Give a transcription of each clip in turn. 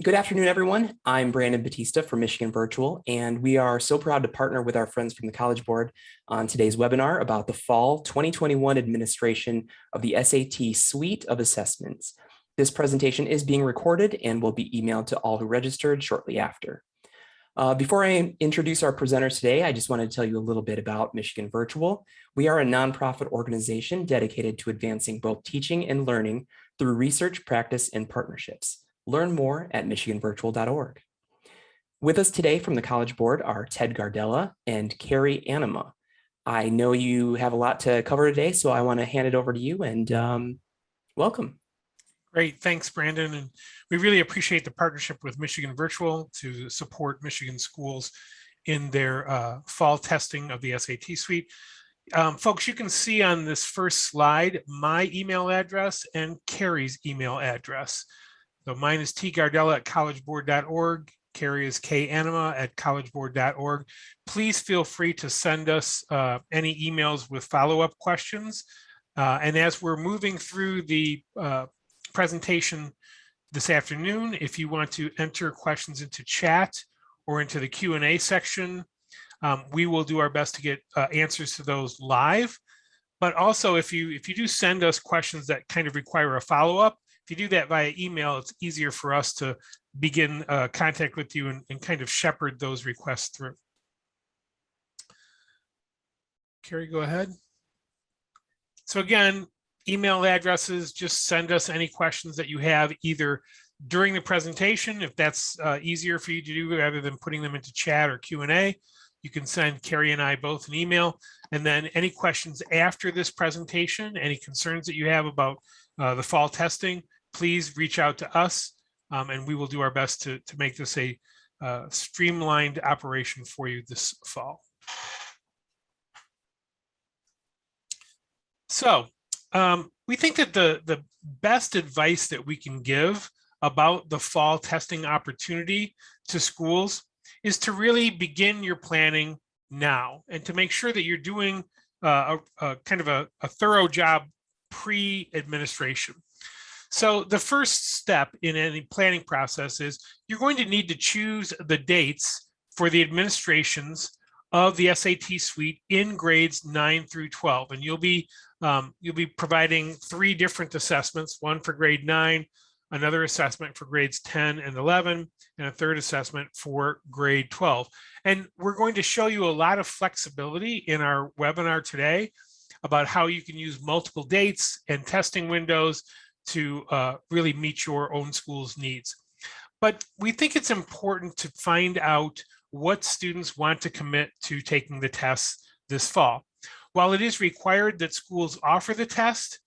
Good afternoon, everyone. I'm Brandon Batista from Michigan Virtual, and we are so proud to partner with our friends from the College Board on today's webinar about the fall 2021 administration of the SAT suite of assessments. This presentation is being recorded and will be emailed to all who registered shortly after. Before I introduce our presenters today, I just wanted to tell you a little bit about Michigan Virtual. We are a nonprofit organization dedicated to advancing both teaching and learning through research, practice, and partnerships. Learn more at michiganvirtual.org. With us today from the College Board are Ted Gardella and Carrie Anima. I know you have a lot to cover today, so I want to hand it over to you and welcome. Great, thanks, Brandon. And we really appreciate the partnership with Michigan Virtual to support Michigan schools in their fall testing of the SAT suite. Folks, you can see on this first slide my email address and Carrie's email address. So mine is tgardella@collegeboard.org. Carrie is kanima@collegeboard.org. Please feel free to send us any emails with follow-up questions. And as we're moving through the presentation this afternoon, if you want to enter questions into chat or into the Q&A section, we will do our best to get answers to those live. But also, if you do send us questions that kind of require a follow-up, if you do that via email, it's easier for us to begin contact with you and kind of shepherd those requests through. Carrie, go ahead. So again, email addresses, just send us any questions that you have either during the presentation, if that's easier for you to do rather than putting them into chat or Q&A. You can send Carrie and I both an email, and then any questions after this presentation, any concerns that you have about the fall testing, please reach out to us and we will do our best to make this a streamlined operation for you this fall. So we think that the best advice that we can give about the fall testing opportunity to schools is to really begin your planning now and to make sure that you're doing a kind of a thorough job pre-administration. So the first step in any planning process is you're going to need to choose the dates for the administrations of the SAT suite in grades 9 through 12. And you'll be providing 3 different assessments, one for grade 9, another assessment for grades 10 and 11, and a third assessment for grade 12. And we're going to show you a lot of flexibility in our webinar today about how you can use multiple dates and testing windows to really meet your own school's needs. But we think it's important to find out what students want to commit to taking the tests this fall. While it is required that schools offer the test,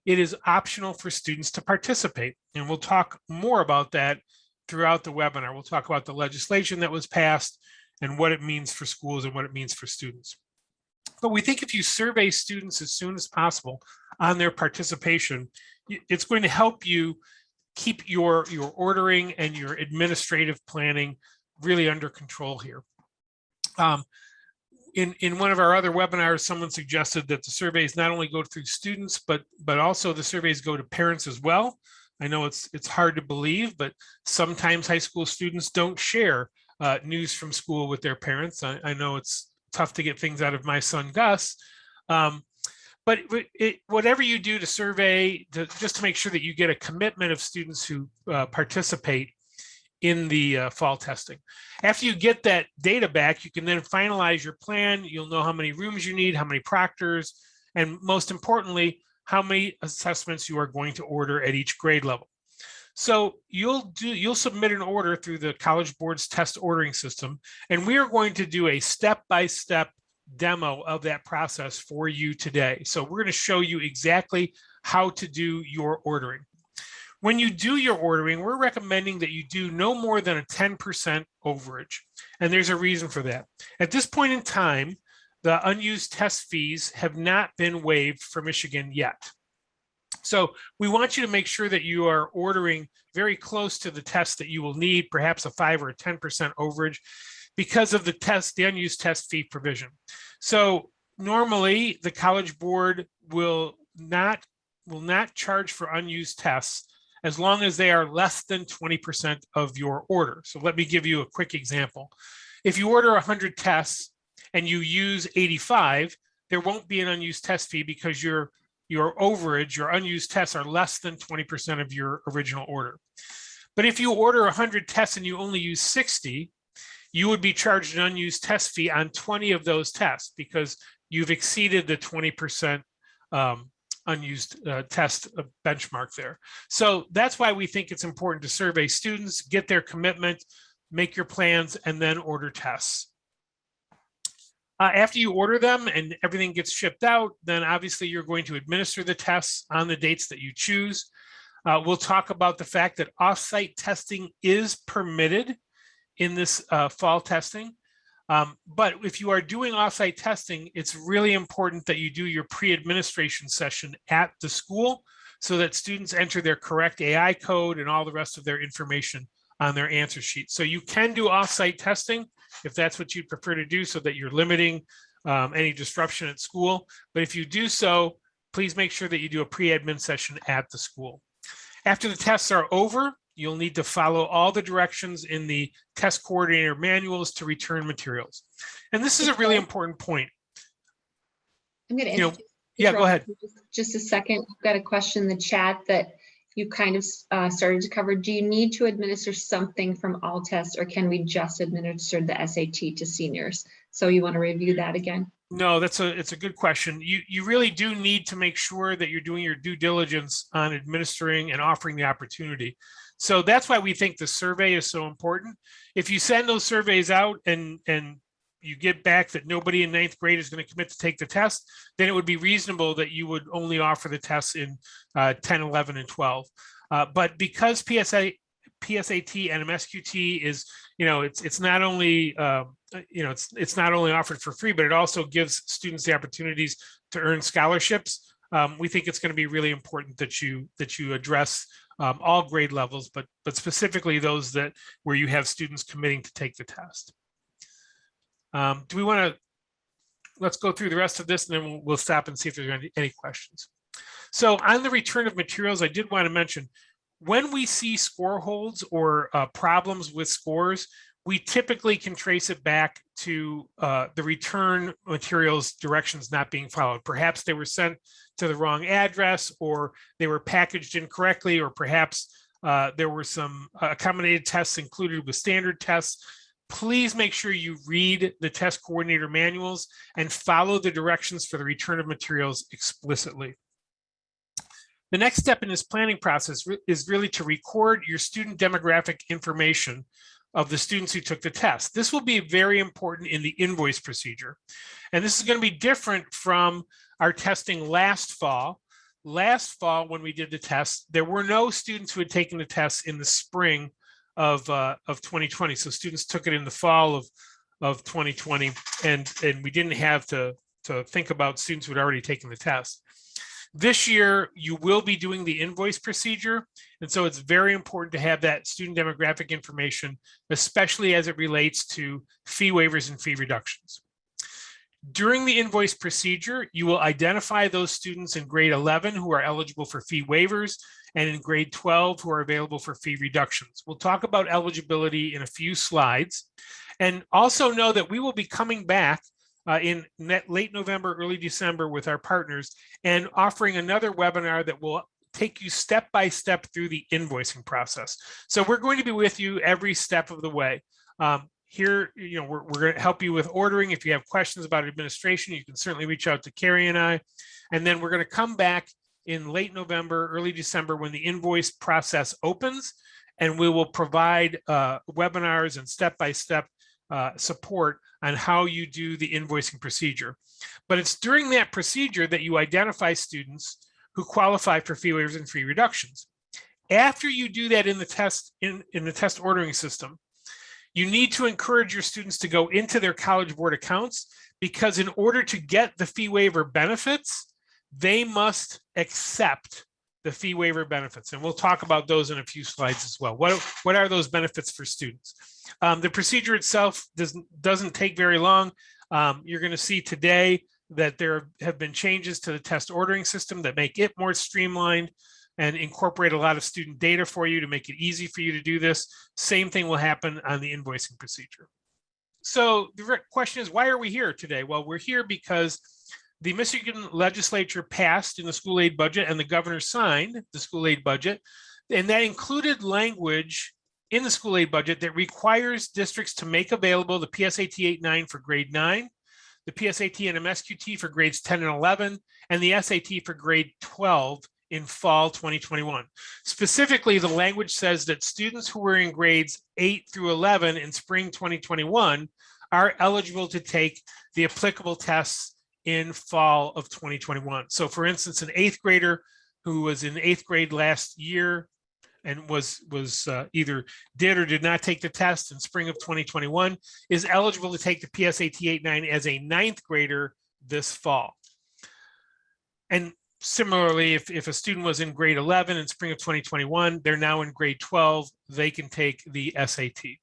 it is optional for students to participate. And we'll talk more about that throughout the webinar. We'll talk about the legislation that was passed and what it means for schools and what it means for students. But we think if you survey students as soon as possible on their participation, it's going to help you keep your ordering and your administrative planning really under control here. In one of our other webinars, someone suggested that the surveys not only go through students, but also the surveys go to parents as well. I know it's hard to believe, but sometimes high school students don't share news from school with their parents. I know it's tough to get things out of my son, Gus. But whatever you do to survey, just to make sure that you get a commitment of students who participate in the fall testing. After you get that data back, you can then finalize your plan. You'll know how many rooms you need, how many proctors, and most importantly, how many assessments you are going to order at each grade level. So you'll submit an order through the College Board's test ordering system, and we are going to do a step-by-step demo of that process for you today. So we're going to show you exactly how to do your ordering. When you do your ordering, we're recommending that you do no more than a 10% overage. And there's a reason for that. At this point in time, the unused test fees have not been waived for Michigan yet. So we want you to make sure that you are ordering very close to the test that you will need, perhaps a 5 or a 10% overage, because of the unused test fee provision. So normally the College Board will not charge for unused tests as long as they are less than 20% of your order. So let me give you a quick example. If you order 100 tests and you use 85, there won't be an unused test fee because your overage, your unused tests are less than 20% of your original order. But if you order 100 tests and you only use 60, you would be charged an unused test fee on 20 of those tests because you've exceeded the 20% unused test benchmark there. So that's why we think it's important to survey students, get their commitment, make your plans, and then order tests. After you order them and everything gets shipped out, then obviously you're going to administer the tests on the dates that you choose. We'll talk about the fact that off-site testing is permitted in this fall testing. But if you are doing off-site testing, it's really important that you do your pre-administration session at the school so that students enter their correct AI code and all the rest of their information on their answer sheet. So you can do off-site testing if that's what you'd prefer to do so that you're limiting any disruption at school. But if you do so, please make sure that you do a pre-admin session at the school. After the tests are over, you'll need to follow all the directions in the test coordinator manuals to return materials. And this is a really important point. I'm going to yeah, go ahead. Just a second. I've got a question in the chat that you kind of started to cover. Do you need to administer something from all tests, or can we just administer the SAT to seniors? So you want to review that again? No, it's a good question. You really do need to make sure that you're doing your due diligence on administering and offering the opportunity. So that's why we think the survey is so important. If you send those surveys out and you get back that nobody in 9th grade is going to commit to take the test, then it would be reasonable that you would only offer the tests in 10, 11, and 12. But because PSAT and NMSQT is, it's not only, it's not only offered for free, but it also gives students the opportunities to earn scholarships. We think it's going to be really important that you address all grade levels, but specifically those where you have students committing to take the test. Do we want to, let's go through the rest of this and then we'll stop and see if there's any questions. So on the return of materials, I did want to mention, when we see score holds or problems with scores, we typically can trace it back to the return materials directions not being followed. Perhaps they were sent to the wrong address, or they were packaged incorrectly, or perhaps there were some accommodated tests included with standard tests. Please make sure you read the test coordinator manuals and follow the directions for the return of materials explicitly. The next step in this planning process is really to record your student demographic information of the students who took the test. This will be very important in the invoice procedure. And this is going to be different from our testing last fall. Last fall, when we did the test, there were no students who had taken the test in the spring of 2020. So students took it in the fall of 2020, and we didn't have to think about students who had already taken the test. This year, you will be doing the invoice procedure. And so it's very important to have that student demographic information, especially as it relates to fee waivers and fee reductions. During the invoice procedure, you will identify those students in grade 11 who are eligible for fee waivers and in grade 12 who are available for fee reductions. We'll talk about eligibility in a few slides. And also know that we will be coming back in late November, early December with our partners and offering another webinar that will take you step by step through the invoicing process. So we're going to be with you every step of the way. Here, we're going to help you with ordering. If you have questions about administration, you can certainly reach out to Carrie and I. And then we're going to come back in late November, early December when the invoice process opens, and we will provide webinars and step-by-step support on how you do the invoicing procedure. But it's during that procedure that you identify students who qualify for fee waivers and fee reductions. After you do that in the test, in the test ordering system, you need to encourage your students to go into their College Board accounts, because in order to get the fee waiver benefits, they must accept the fee waiver benefits. And we'll talk about those in a few slides as well. What are those benefits for students? The procedure itself doesn't take very long. You're going to see today that there have been changes to the test ordering system that make it more streamlined. and incorporate a lot of student data for you to make it easy for you to do this. Same thing will happen on the invoicing procedure. So the question is, why are we here today? Well, we're here because the Michigan legislature passed in the school aid budget and the governor signed the school aid budget. And that included language in the school aid budget that requires districts to make available the PSAT 8-9 for grade 9, the PSAT and NMSQT for grades 10 and 11, and the SAT for grade 12 in fall 2021. Specifically, the language says that students who were in grades 8 through 11 in spring 2021 are eligible to take the applicable tests in fall of 2021. So for instance, an 8th grader who was in 8th grade last year and was either did or did not take the test in spring of 2021 is eligible to take the PSAT 8-9 as a 9th grader this fall. And similarly, if a student was in grade 11 in spring of 2021, they're now in grade 12, they can take the SAT.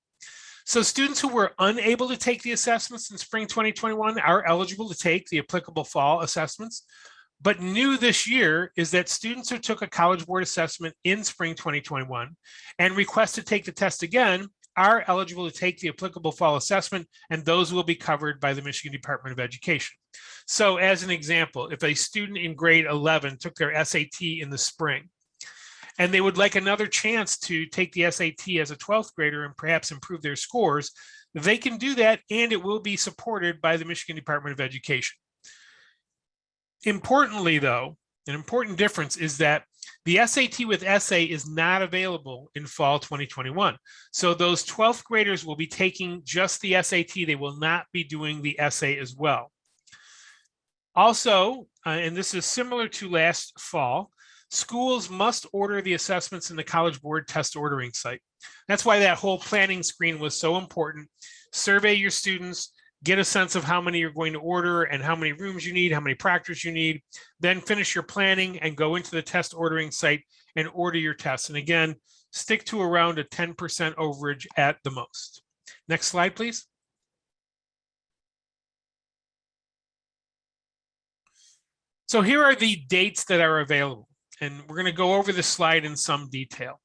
So students who were unable to take the assessments in spring 2021 are eligible to take the applicable fall assessments. But new this year is that students who took a College Board assessment in spring 2021 and request to take the test again are eligible to take the applicable fall assessment, and those will be covered by the Michigan Department of Education. So as an example, if a student in grade 11 took their SAT in the spring, and they would like another chance to take the SAT as a 12th grader and perhaps improve their scores, they can do that, and it will be supported by the Michigan Department of Education. Importantly, though, an important difference is that the SAT with essay is not available in fall 2021. So those 12th graders will be taking just the SAT. They will not be doing the essay as well. Also, and this is similar to last fall, schools must order the assessments in the College Board test ordering site. That's why that whole planning screen was so important. Survey your students, get a sense of how many you're going to order and how many rooms you need, how many proctors you need, then finish your planning and go into the test ordering site and order your tests. And again, stick to around a 10% overage at the most. Next slide, please. So here are the dates that are available, and we're going to go over this slide in some detail.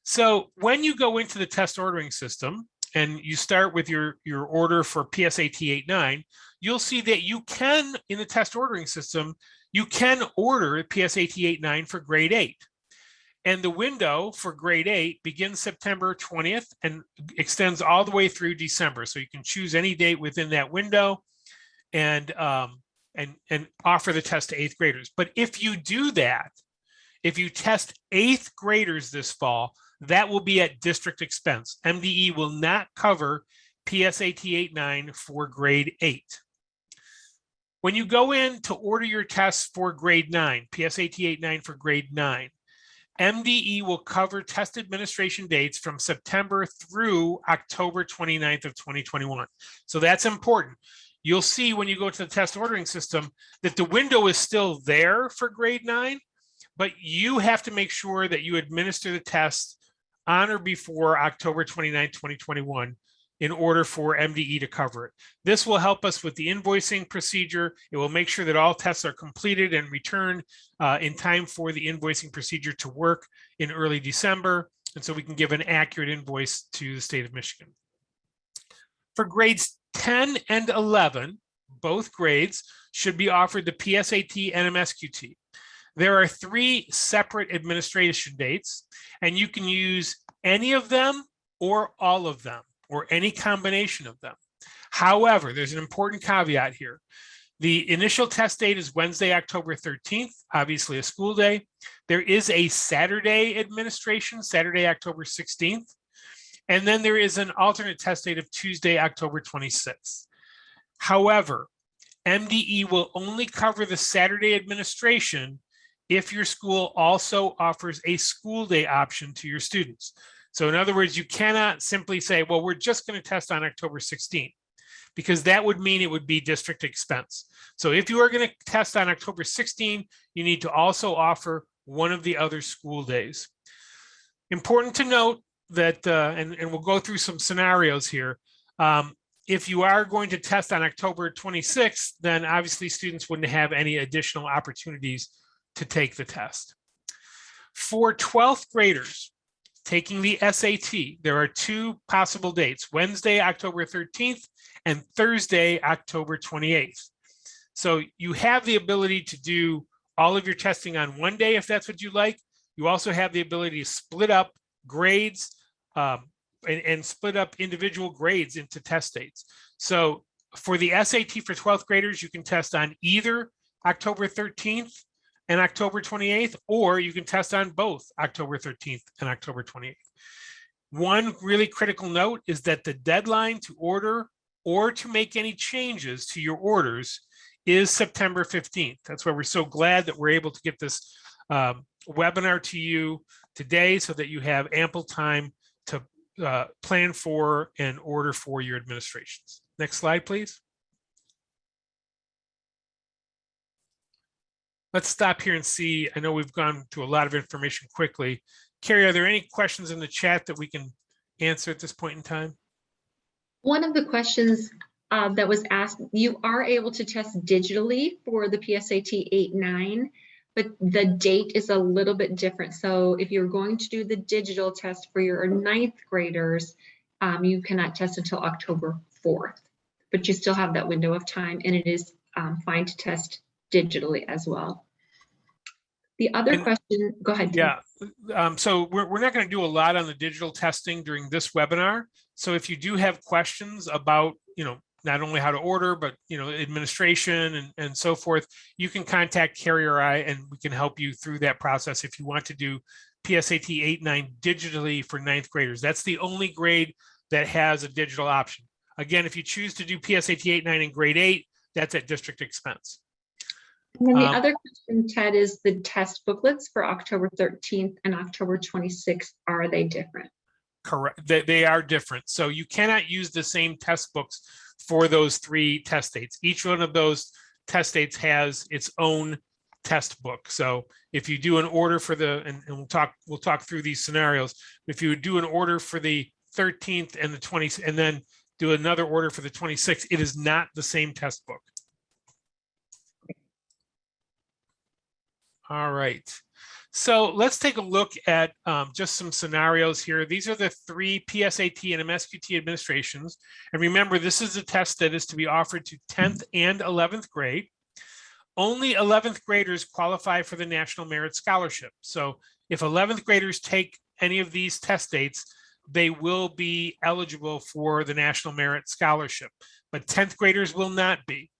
So when you go into the test ordering system, and you start with your order for PSAT 8-9, you'll see that you can, in the test ordering system, you can order PSAT 8-9 for grade 8. And the window for grade 8 begins September 20th and extends all the way through December. So you can choose any date within that window and offer the test to 8th graders. But if you do that, if you test 8th graders this fall, that will be at district expense. MDE will not cover PSAT 8-9 for grade 8. When you go in to order your tests for grade 9, PSAT 8-9 for grade 9, MDE will cover test administration dates from September through October 29th of 2021. So that's important. You'll see when you go to the test ordering system that the window is still there for grade 9, but you have to make sure that you administer the test on or before October 29, 2021 in order for MDE to cover it. This will help us with the invoicing procedure. It will make sure that all tests are completed and returned in time for the invoicing procedure to work in early December. And so we can give an accurate invoice to the state of Michigan. For grades 10 and 11, both grades should be offered the PSAT and NMSQT. There are 3 separate administration dates, and you can use any of them or all of them or any combination of them. However, there's an important caveat here. The initial test date is Wednesday, October 13th, obviously a school day. There is a Saturday administration, Saturday, October 16th. And then there is an alternate test date of Tuesday, October 26th. However, MDE will only cover the Saturday administration if your school also offers a school day option to your students. So in other words, you cannot simply say, well, we're just going to test on October 16th, because that would mean it would be district expense. So if you are going to test on October 16th, you need to also offer one of the other school days. Important to note that, and we'll go through some scenarios here. If you are going to test on October 26th, then obviously students wouldn't have any additional opportunities to take the test. For 12th graders taking the SAT, there are two possible dates, Wednesday, October 13th and Thursday, October 28th. So you have the ability to do all of your testing on one day if that's what you like. You also have the ability to split up grades and split up individual grades into test dates. So for the SAT for 12th graders, you can test on either October 13th and October 28th, or you can test on both October 13th and October 28th. One really critical note is that the deadline to order or to make any changes to your orders is September 15th. That's why we're so glad that we're able to get this webinar to you today so that you have ample time to plan for and order for your administrations. Next slide, please. Let's stop here and see. I know we've gone to a lot of information quickly. Carrie, are there any questions in the chat that we can answer at this point in time? One of the questions that was asked, you are able to test digitally for the PSAT 8-9, but the date is a little bit different. So if you're going to do the digital test for your 9th graders, you cannot test until October 4th, but you still have that window of time, and it is fine to test digitally as well. The other question, go ahead. Tim. Yeah, so we're not going to do a lot on the digital testing during this webinar. So if you do have questions about, not only how to order, but, administration and so forth, you can contact Carrie or I, and we can help you through that process if you want to do PSAT 8-9 digitally for 9th graders. That's the only grade that has a digital option. Again, if you choose to do PSAT 8-9 in grade 8, that's at district expense. And then the other question, Ted, is the test booklets for October 13th and October 26th, are they different? Correct. They are different. So you cannot use the same test books for those 3 test dates. Each one of those test dates has its own test book. So if you do an order for the, and we'll talk through these scenarios. If you do an order for the 13th and the 20th, and then do another order for the 26th, it is not the same test book. All right, so let's take a look at just some scenarios here. These are the 3 PSAT and NMSQT administrations. And remember, this is a test that is to be offered to 10th and 11th grade. Only 11th graders qualify for the National Merit Scholarship. So if 11th graders take any of these test dates, they will be eligible for the National Merit Scholarship, but 10th graders will not be.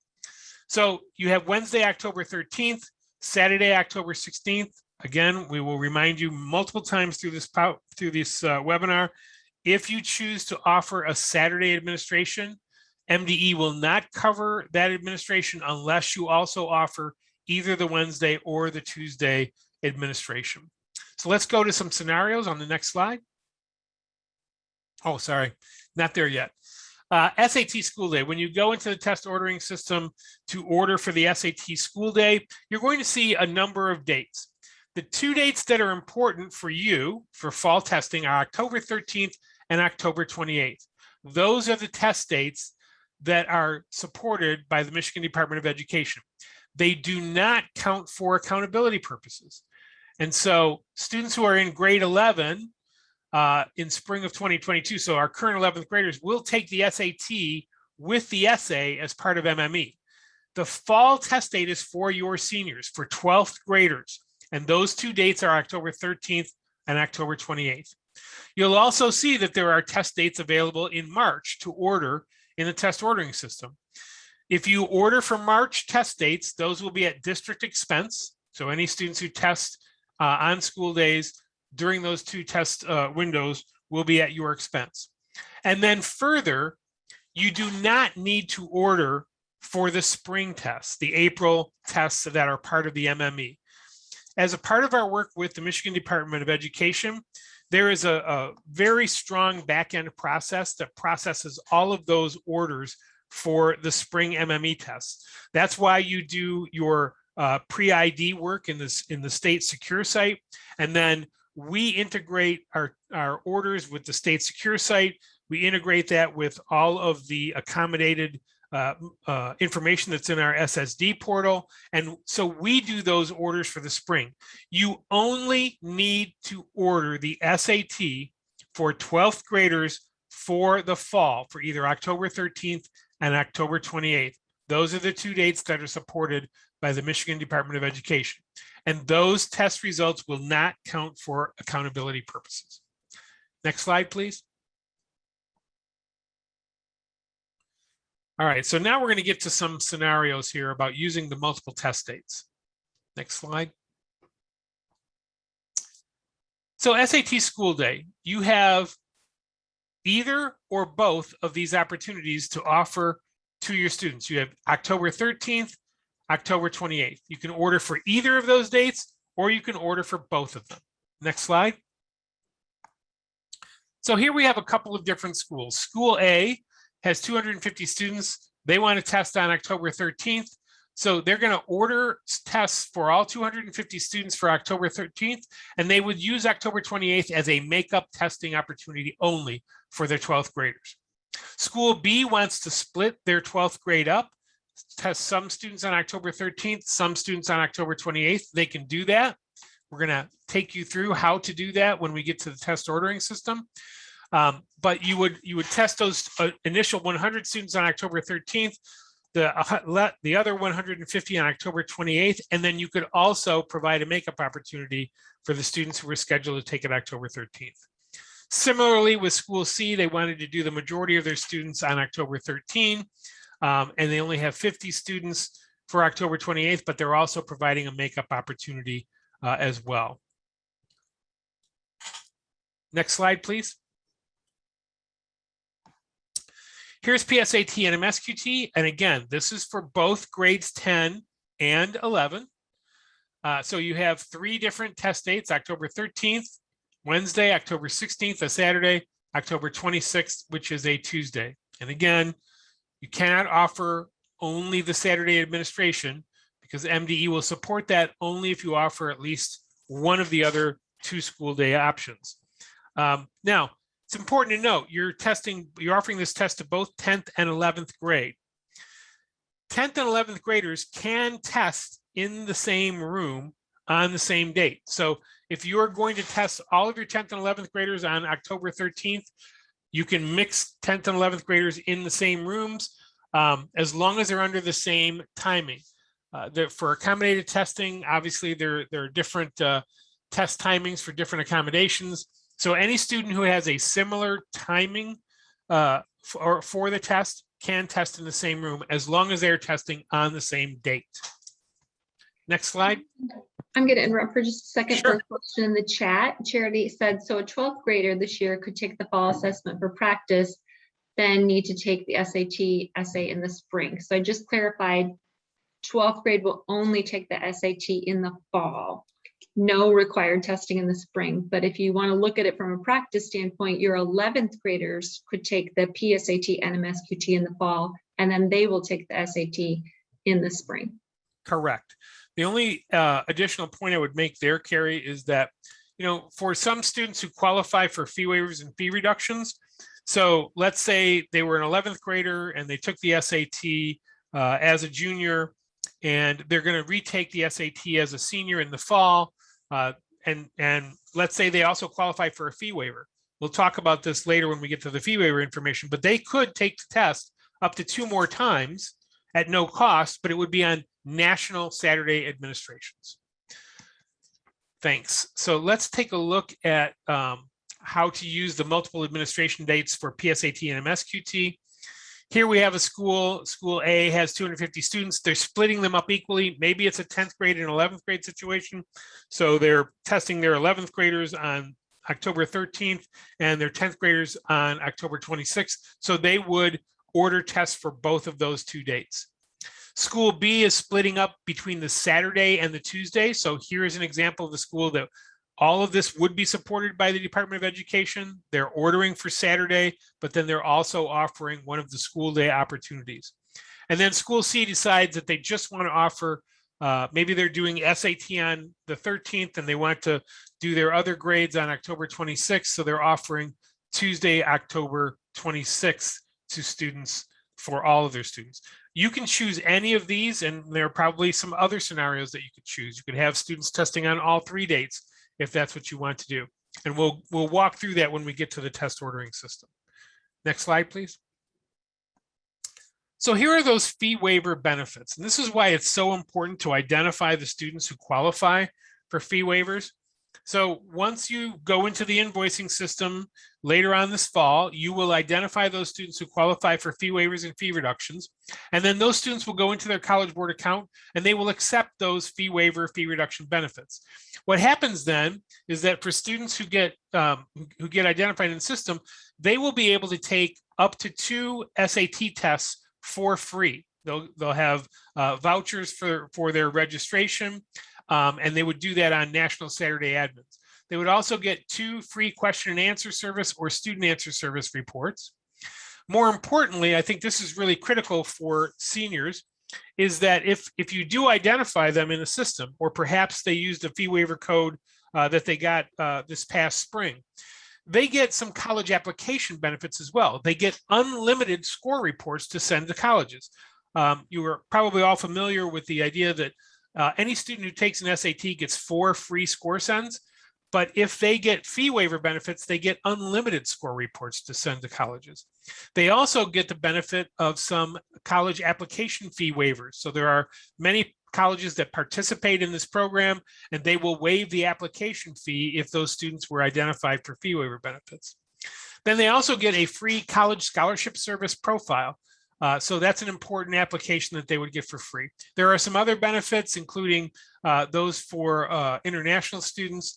So you have Wednesday, October 13th, Saturday, October 16th. Again, we will remind you multiple times through this webinar. If you choose to offer a Saturday administration, MDE will not cover that administration unless you also offer either the Wednesday or the Tuesday administration. So let's go to some scenarios on the next slide. Oh, sorry, not there yet. SAT school day. When you go into the test ordering system to order for the SAT school day, you're going to see a number of dates. The 2 dates that are important for you for fall testing are October 13th and October 28th. Those are the test dates that are supported by the Michigan Department of Education. They do not count for accountability purposes. And so students who are in grade 11 in spring of 2022, so our current 11th graders will take the SAT with the essay as part of MME. The fall test date is for your seniors, for 12th graders, and those 2 dates are October 13th and October 28th. You'll also see that there are test dates available in March to order in the test ordering system. If you order for March test dates, those will be at district expense. So any students who test on school days during those 2 test windows will be at your expense. And then further, you do not need to order for the spring tests, the April tests that are part of the MME. As a part of our work with the Michigan Department of Education, there is a very strong back-end process that processes all of those orders for the spring MME tests. That's why you do your pre-ID work in the state secure site, and then we integrate our orders with the state secure site. We integrate that with all of the accommodated information that's in our SSD portal. And so we do those orders for the spring. You only need to order the SAT for 12th graders for the fall, for either October 13th and October 28th. Those are the two dates that are supported by the Michigan Department of Education. And those test results will not count for accountability purposes. Next slide, please. All right, so now we're going to get to some scenarios here about using the multiple test dates. Next slide. So SAT school day, you have either or both of these opportunities to offer to your students. You have October 13th, October 28th. You can order for either of those dates, or you can order for both of them. Next slide. So here we have a couple of different schools. School A has 250 students. They want to test on October 13th. So they're going to order tests for all 250 students for October 13th, and they would use October 28th as a makeup testing opportunity only for their 12th graders. School B wants to split their 12th grade up, test some students on October 13th, some students on October 28th. They can do that. We're going to take you through how to do that when we get to the test ordering system. But you would test those initial 100 students on October 13th, the other 150 on October 28th, and then you could also provide a makeup opportunity for the students who were scheduled to take it October 13th. Similarly, with School C, they wanted to do the majority of their students on October 13, and they only have 50 students for October 28th, but they're also providing a makeup opportunity as well. Next slide, please. Here's PSAT and NMSQT, and again, this is for both grades 10 and 11. So you have three different test dates: October 13th, Wednesday, October 16th, a Saturday, October 26th, which is a Tuesday. And again, you cannot offer only the Saturday administration, because MDE will support that only if you offer at least one of the other two school day options. Now, it's important to note you're offering this test to both 10th and 11th grade. 10th and 11th graders can test in the same room on the same date. So if you're going to test all of your 10th and 11th graders on October 13th, you can mix 10th and 11th graders in the same rooms as long as they're under the same timing. For accommodated testing, obviously there are different test timings for different accommodations. So any student who has a similar timing for the test can test in the same room as long as they're testing on the same date. Next slide. I'm going to interrupt for just a second. Sure. For a question in the chat. Charity said, so a 12th grader this year could take the fall assessment for practice, then need to take the SAT essay in the spring. So I just clarified, 12th grade will only take the SAT in the fall. No required testing in the spring. But if you want to look at it from a practice standpoint, your 11th graders could take the PSAT NMSQT in the fall, and then they will take the SAT in the spring. Correct. The only additional point I would make there, Carrie, is that, for some students who qualify for fee waivers and fee reductions, so let's say they were an 11th grader and they took the SAT as a junior, and they're going to retake the SAT as a senior in the fall, and let's say they also qualify for a fee waiver. We'll talk about this later when we get to the fee waiver information, but they could take the test up to 2 more times at no cost, but it would be on national Saturday administrations. Thanks. So let's take a look at how to use the multiple administration dates for PSAT and NMSQT. Here we have a school. School A has 250 students. They're splitting them up equally. Maybe it's a 10th grade and 11th grade situation. So they're testing their 11th graders on October 13th and their 10th graders on October 26th. So they would order tests for both of those 2 dates. School B is splitting up between the Saturday and the Tuesday. So here is an example of the school that all of this would be supported by the Department of Education. They're ordering for Saturday, but then they're also offering one of the school day opportunities. And then School C decides that they just want to offer, maybe they're doing SAT on the 13th and they want to do their other grades on October 26th. So they're offering Tuesday, October 26th to students for all of their students. You can choose any of these, and there are probably some other scenarios that you could choose. You could have students testing on all 3 dates if that's what you want to do. And we'll walk through that when we get to the test ordering system. Next slide, please. So here are those fee waiver benefits. And this is why it's so important to identify the students who qualify for fee waivers. So once you go into the invoicing system later on this fall, you will identify those students who qualify for fee waivers and fee reductions. And then those students will go into their College Board account and they will accept those fee waiver, fee reduction benefits. What happens then is that for students who get identified in the system, they will be able to take up to 2 SAT tests for free. They'll have vouchers for their registration, and they would do that on National Saturday Admins. They would also get 2 free question and answer service or student answer service reports. More importantly, I think this is really critical for seniors, is that if you do identify them in the system, or perhaps they used a fee waiver code that they got this past spring, they get some college application benefits as well. They get unlimited score reports to send to colleges. You are probably all familiar with the idea that any student who takes an SAT gets 4 free score sends, but if they get fee waiver benefits, they get unlimited score reports to send to colleges. They also get the benefit of some college application fee waivers. So there are many colleges that participate in this program, and they will waive the application fee if those students were identified for fee waiver benefits. Then they also get a free college scholarship service profile. So that's an important application that they would get for free. There are some other benefits, including those for international students.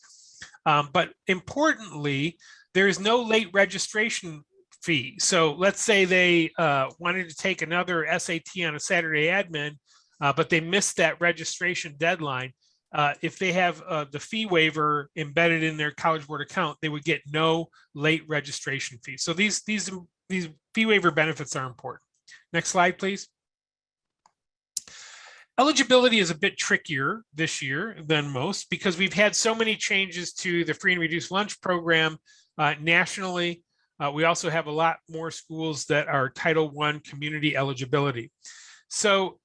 But importantly, there is no late registration fee. So let's say they wanted to take another SAT on a Saturday admin, but they missed that registration deadline. If they have the fee waiver embedded in their College Board account, they would get no late registration fee. So these fee waiver benefits are important. Next slide, please. Eligibility is a bit trickier this year than most because we've had so many changes to the free and reduced lunch program nationally. We also have a lot more schools that are Title I community eligibility. So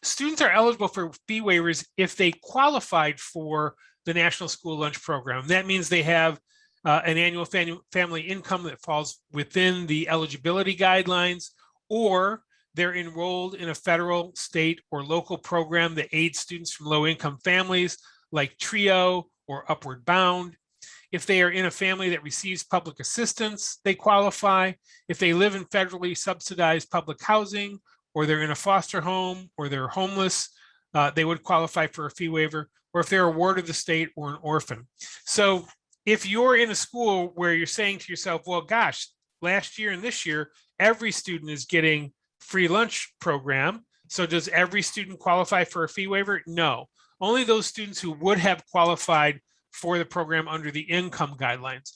students are eligible for fee waivers if they qualified for the National School Lunch Program. That means they have an annual family income that falls within the eligibility guidelines, or they're enrolled in a federal, state, or local program that aids students from low-income families like TRIO or Upward Bound. If they are in a family that receives public assistance, they qualify. If they live in federally subsidized public housing, or they're in a foster home, or they're homeless, they would qualify for a fee waiver, or if they're a ward of the state or an orphan. So if you're in a school where you're saying to yourself, well, gosh, last year and this year, every student is getting free lunch program. So does every student qualify for a fee waiver? No, only those students who would have qualified for the program under the income guidelines.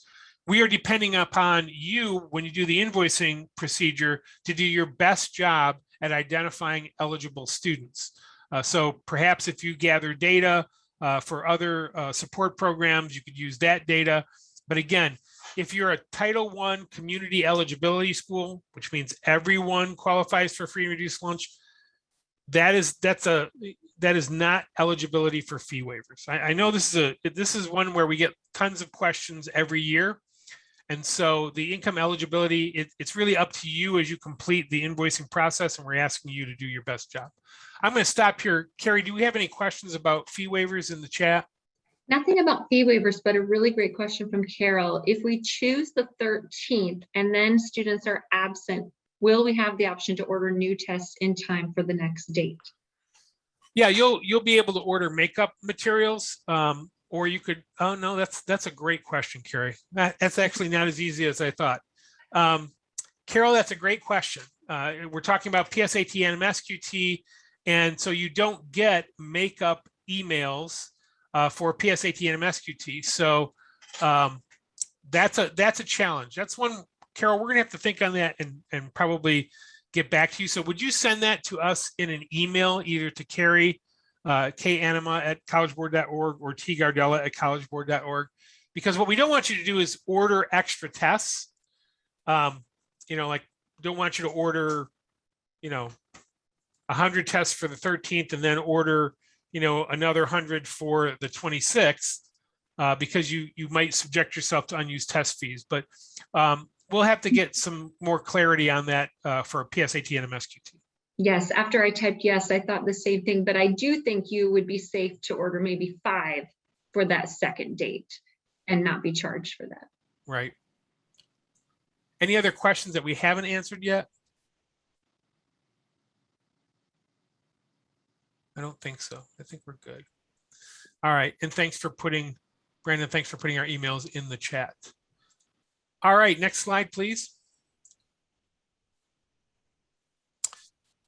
We are depending upon you, when you do the invoicing procedure, to do your best job at identifying eligible students. So perhaps if you gather data for other support programs, you could use that data. But again, if you're a Title I community eligibility school, which means everyone qualifies for free and reduced lunch, that is not eligibility for fee waivers. I know this is one where we get tons of questions every year. And so the income eligibility, it's really up to you as you complete the invoicing process, and we're asking you to do your best job. I'm going to stop here. Carrie, do we have any questions about fee waivers in the chat? Nothing about fee waivers, but a really great question from Carol. If we choose the 13th and then students are absent, will we have the option to order new tests in time for the next date? Yeah, you'll be able to order makeup materials, or you could. Oh no, that's a great question, Carrie. That's actually not as easy as I thought. Carol, that's a great question. We're talking about PSAT, NMSQT, and so you don't get makeup emails for PSAT and NMSQT. So that's a challenge. That's one, Carol, we're gonna have to think on that and probably get back to you. So would you send that to us in an email, either to Carrie, kanema@collegeboard.org, or tgardella@collegeboard.org? Because what we don't want you to do is order extra tests. Like, don't want you to order 100 tests for the 13th and then order, another 100 for the 26th, because you might subject yourself to unused test fees. But we'll have to get some more clarity on that for PSAT and NMSQT. Yes, after I typed yes, I thought the same thing, but I do think you would be safe to order maybe 5 for that second date and not be charged for that. Right. Any other questions that we haven't answered yet? I don't think so. I think we're good. All right. And thanks for putting, Brandon, thanks for putting our emails in the chat. All right. Next slide, please.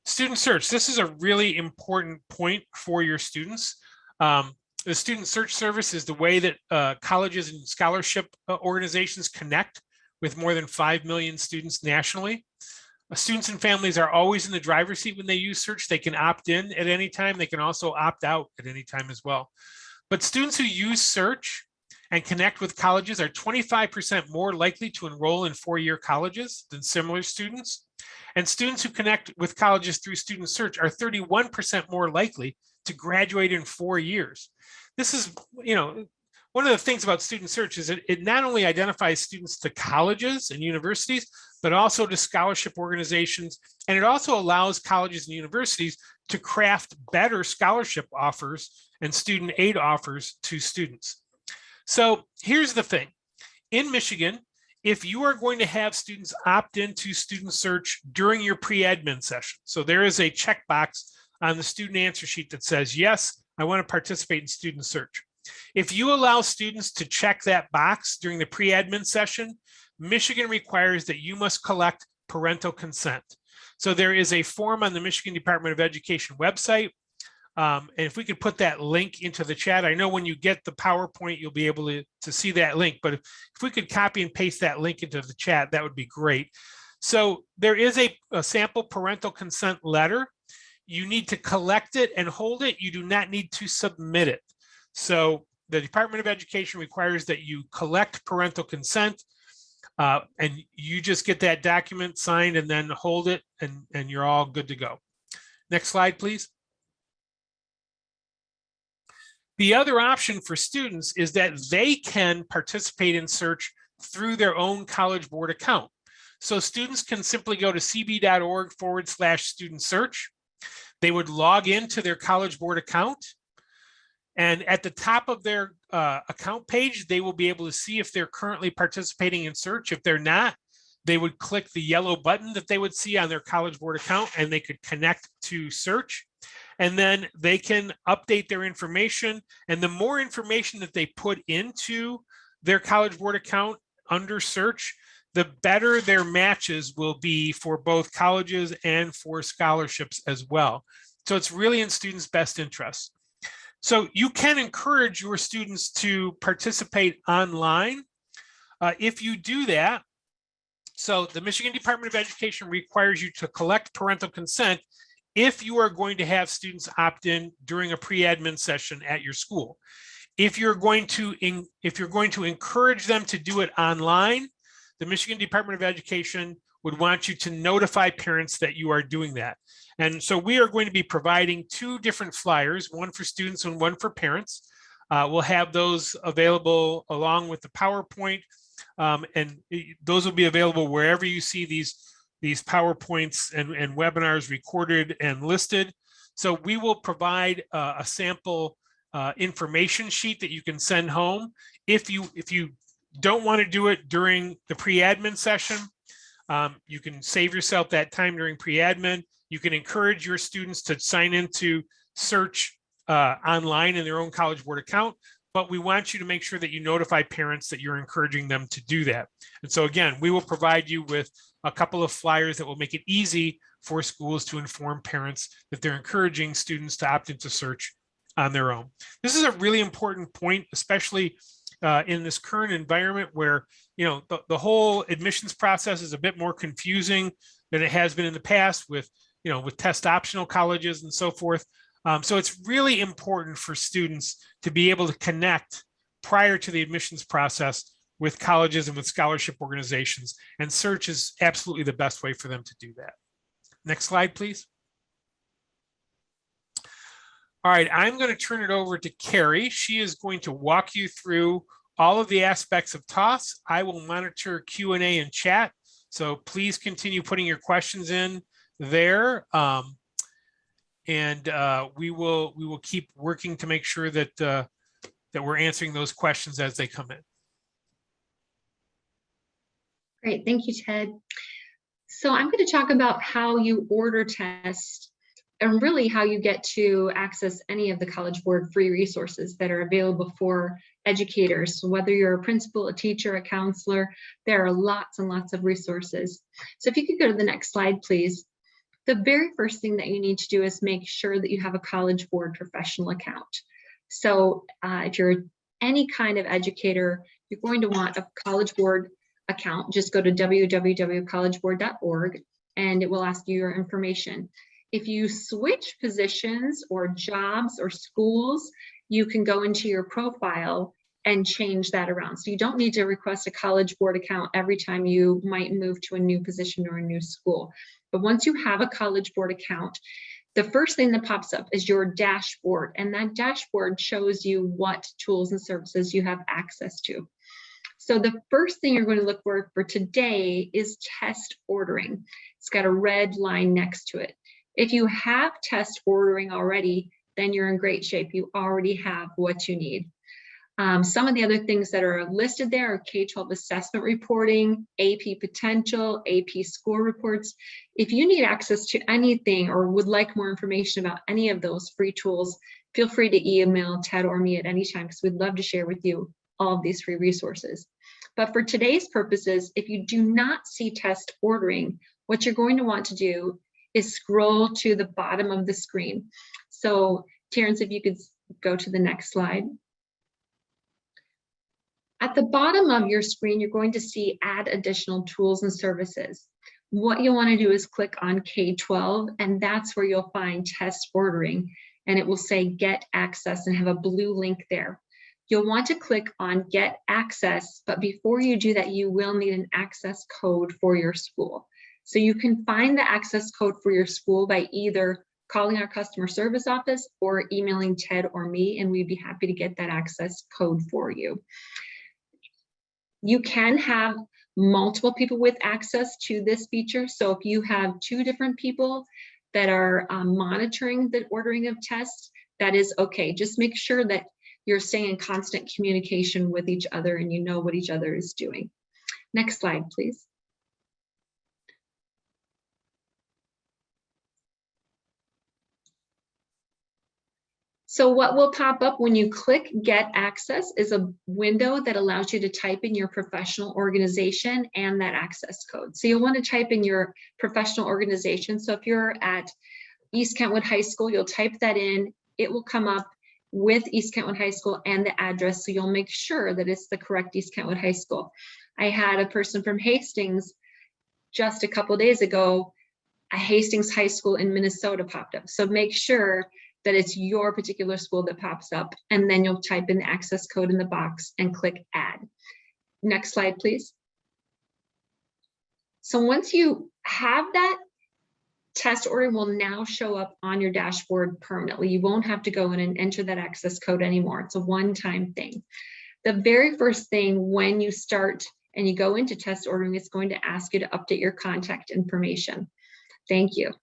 Student search. This is a really important point for your students. The student search service is the way that colleges and scholarship organizations connect with more than 5 million students nationally. Students and families are always in the driver's seat when they use search. They can opt in at any time. They can also opt out at any time as well. But students who use search and connect with colleges are 25% more likely to enroll in 4-year colleges than similar students. And students who connect with colleges through student search are 31% more likely to graduate in 4 years. This is, one of the things about student search is that it not only identifies students to colleges and universities, but also to scholarship organizations. And it also allows colleges and universities to craft better scholarship offers and student aid offers to students. So here's the thing. In Michigan, if you are going to have students opt into student search during your pre-admin session, so there is a checkbox on the student answer sheet that says, yes, I want to participate in student search. If you allow students to check that box during the pre-admin session, Michigan requires that you must collect parental consent. So there is a form on the Michigan Department of Education website. And if we could put that link into the chat, I know when you get the PowerPoint, you'll be able to see that link, but if we could copy and paste that link into the chat, that would be great. So there is a sample parental consent letter. You need to collect it and hold it. You do not need to submit it. So the Department of Education requires that you collect parental consent, and you just get that document signed and then hold it, and you're all good to go. Next slide, please. The other option for students is that they can participate in search through their own College Board account. So students can simply go to cb.org/student search. They would log into their College Board account. And at the top of their account page, they will be able to see if they're currently participating in search. If they're not, they would click the yellow button that they would see on their College Board account, and they could connect to search. And then they can update their information. And the more information that they put into their College Board account under search, the better their matches will be for both colleges and for scholarships as well. So it's really in students' best interest. So you can encourage your students to participate online if you do that. So the Michigan Department of Education requires you to collect parental consent if you are going to have students opt in during a pre-admin session at your school. If you're going to encourage them to do it online, the Michigan Department of Education would want you to notify parents that you are doing that. And so we are going to be providing 2 different flyers, one for students and one for parents. We'll have those available along with the PowerPoint, and those will be available wherever you see these PowerPoints and webinars recorded and listed. So we will provide a sample information sheet that you can send home. If you don't want to do it during the pre-admin session, you can save yourself that time during pre-admin. You can encourage your students to sign into search online in their own College Board account, but we want you to make sure that you notify parents that you're encouraging them to do that. And so again, we will provide you with a couple of flyers that will make it easy for schools to inform parents that they're encouraging students to opt into search on their own. This is a really important point, especially in this current environment where the whole admissions process is a bit more confusing than it has been in the past with test optional colleges and so forth. So it's really important for students to be able to connect prior to the admissions process with colleges and with scholarship organizations, and search is absolutely the best way for them to do that. Next slide, please. All right, I'm going to turn it over to Carrie. She is going to walk you through all of the aspects of TOS. I will monitor Q&A and chat, so please continue putting your questions in there, and we will keep working to make sure that that we're answering those questions as they come in. Great, thank you, Ted. So I'm going to talk about how you order tests and really how you get to access any of the College Board free resources that are available for educators. So whether you're a principal, a teacher, a counselor, there are lots and lots of resources. So if you could go to the next slide, please. The very first thing that you need to do is make sure that you have a College Board professional account. So if you're any kind of educator, you're going to want a College Board account. Just go to www.collegeboard.org and it will ask you your information. If you switch positions or jobs or schools, you can go into your profile and change that around. So you don't need to request a College Board account every time you might move to a new position or a new school. But once you have a College Board account, the first thing that pops up is your dashboard, and that dashboard shows you what tools and services you have access to. So the first thing you're going to look for today is test ordering. It's got a red line next to it. If you have test ordering already, then you're in great shape. You already have what you need. Some of the other things that are listed there are K-12 assessment reporting, AP potential, AP school reports. If you need access to anything or would like more information about any of those free tools, feel free to email Ted or me at any time because we'd love to share with you all of these free resources. But for today's purposes, if you do not see test ordering, what you're going to want to do is scroll to the bottom of the screen. So Terrence, if you could go to the next slide. At the bottom of your screen, you're going to see add additional tools and services. What you'll want to do is click on K-12, and that's where you'll find test ordering, and it will say get access and have a blue link there. You'll want to click on get access, but before you do that, you will need an access code for your school. So you can find the access code for your school by either calling our customer service office or emailing Ted or me, and we'd be happy to get that access code for you. You can have multiple people with access to this feature. So if you have 2 different people that are monitoring the ordering of tests, that is okay. Just make sure that you're staying in constant communication with each other and you know what each other is doing. Next slide, please. So what will pop up when you click Get Access is a window that allows you to type in your professional organization and that access code. So you'll want to type in your professional organization. So if you're at East Kentwood High School, you'll type that in. It will come up with East Kentwood High School and the address, so you'll make sure that it's the correct East Kentwood High School. I had a person from Hastings just a couple of days ago, a Hastings High School in Minnesota popped up. So make sure that it's your particular school that pops up, and then you'll type in the access code in the box and click add. Next slide, please. So once you have that, test order will now show up on your dashboard permanently. You won't have to go in and enter that access code anymore. It's a one-time thing. The very first thing when you start and you go into test ordering, it's going to ask you to update your contact information. Thank you.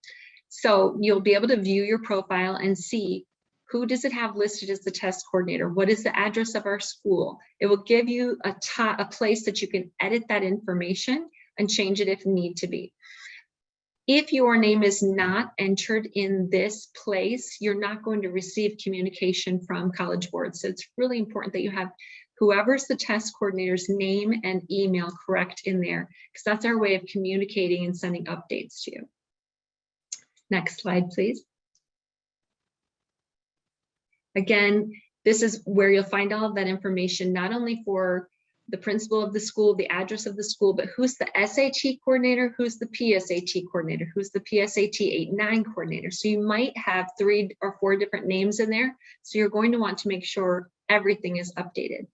So you'll be able to view your profile and see who does it have listed as the test coordinator? What is the address of our school? It will give you a place that you can edit that information and change it if need to be. If your name is not entered in this place, you're not going to receive communication from College Board. So it's really important that you have whoever's the test coordinator's name and email correct in there, because that's our way of communicating and sending updates to you. Next slide, please. Again, this is where you'll find all of that information, not only for the principal of the school, the address of the school, but who's the SAT coordinator, who's the PSAT coordinator, who's the PSAT 8-9 coordinator. So you might have 3 or 4 different names in there. So you're going to want to make sure everything is updated.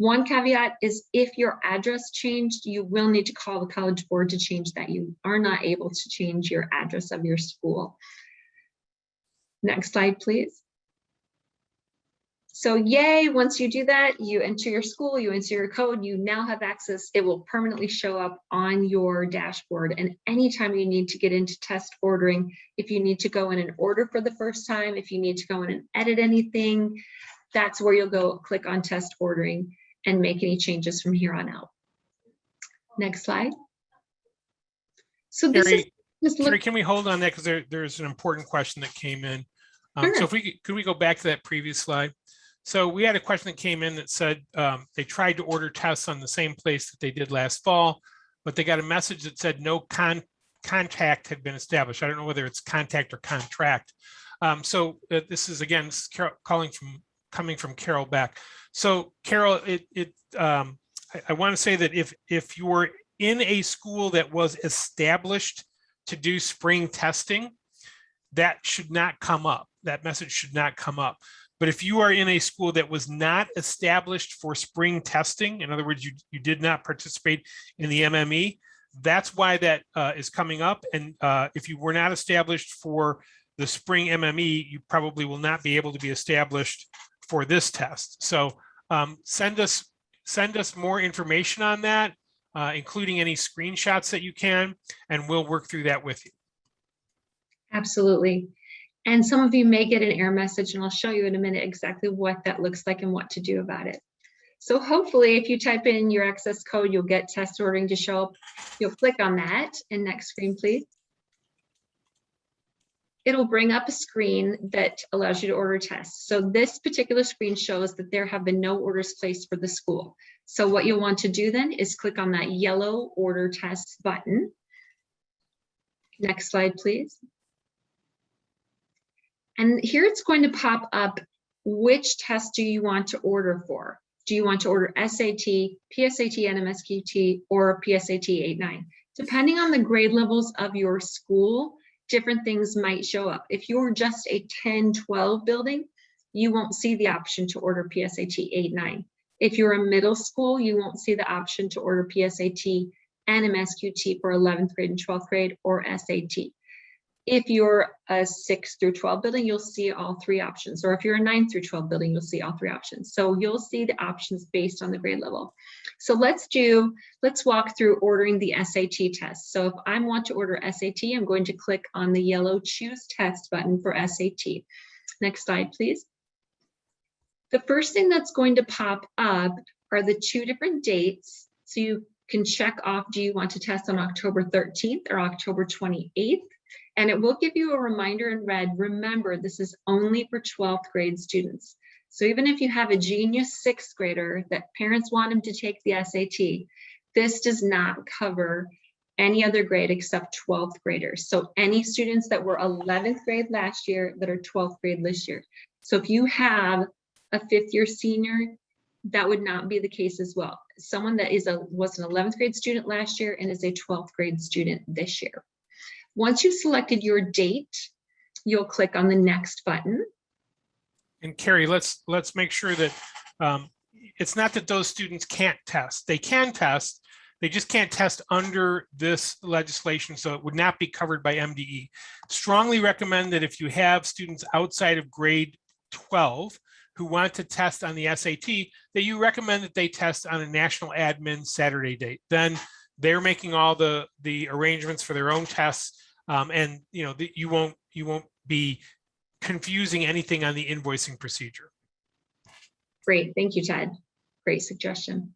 One caveat is if your address changed, you will need to call the College Board to change that. You are not able to change your address of your school. Next slide, please. So yay, once you do that, you enter your school, you enter your code, you now have access. It will permanently show up on your dashboard. And anytime you need to get into test ordering, if you need to go in and order for the first time, if you need to go in and edit anything, that's where you'll go click on test ordering and make any changes from here on out. Next slide. So this Carrie, can we hold on that, because there's an important question that came in. Sure. So if could we go back to that previous slide? So we had a question that came in that said they tried to order tests on the same place that they did last fall, but they got a message that said no contact had been established. I don't know whether it's contact or contract. This is, again, this is Carol coming from Carol Beck. So Carol, I want to say that if you were in a school that was established to do spring testing, that should not come up. That message should not come up. But if you are in a school that was not established for spring testing, in other words, you did not participate in the MME, that's why that is coming up. And if you were not established for the spring MME, you probably will not be able to be established for this test. So send us more information on that, including any screenshots that you can, and we'll work through that with you. Absolutely. And some of you may get an error message, and I'll show you in a minute exactly what that looks like and what to do about it. So hopefully if you type in your access code, you'll get test ordering to show up. You'll click on that, and next screen, please. It'll bring up a screen that allows you to order tests. So this particular screen shows that there have been no orders placed for the school. So what you'll want to do then is click on that yellow order tests button. Next slide, please. And here it's going to pop up, which test do you want to order for? Do you want to order SAT, PSAT, NMSQT, or PSAT 8-9? Depending on the grade levels of your school, different things might show up. If you're just a 10-12 building, you won't see the option to order PSAT 8-9. If you're a middle school, you won't see the option to order PSAT, NMSQT for 11th grade and 12th grade, or SAT. If you're a 6 through 12 building, you'll see all three options. Or if you're a 9 through 12 building, you'll see all three options. So you'll see the options based on the grade level. So let's walk through ordering the SAT test. So if I want to order SAT, I'm going to click on the yellow choose test button for SAT. Next slide, please. The first thing that's going to pop up are the two different dates. So you can check off, do you want to test on October 13th or October 28th? And it will give you a reminder in red. Remember, this is only for 12th grade students. So even if you have a genius 6th grader that parents want him to take the SAT, this does not cover any other grade except 12th graders. So any students that were 11th grade last year that are 12th grade this year. So if you have a 5th year senior, that would not be the case as well. Someone that was an 11th grade student last year and is a 12th grade student this year. Once you've selected your date, you'll click on the next button. And Carrie, let's make sure that it's not that those students can't test. They can test, they just can't test under this legislation, so it would not be covered by MDE. Strongly recommend that if you have students outside of grade 12 who want to test on the SAT, that you recommend that they test on a national admin Saturday date. Then they're making all the arrangements for their own tests, and you won't be confusing anything on the invoicing procedure. Great, thank you, Ted. Great suggestion.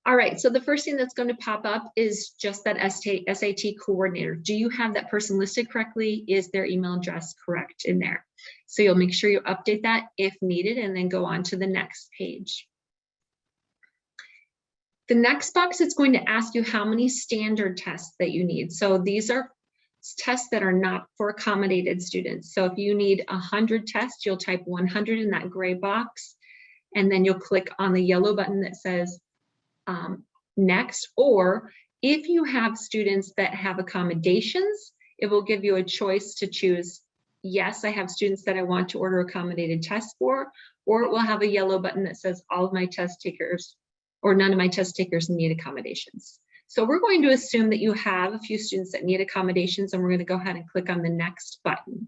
All right, so the first thing that's going to pop up is just that SAT coordinator. Do you have that person listed correctly? Is their email address correct in there? So you'll make sure you update that if needed, and then go on to the next page. The next box, it's going to ask you how many standard tests that you need. So these are tests that are not for accommodated students. So if you need 100 tests, you'll type 100 in that gray box, and then you'll click on the yellow button that says next. Or if you have students that have accommodations, it will give you a choice to choose, yes, I have students that I want to order accommodated tests for, or it will have a yellow button that says all of my test takers or none of my test takers need accommodations. So we're going to assume that you have a few students that need accommodations, and we're going to go ahead and click on the next button.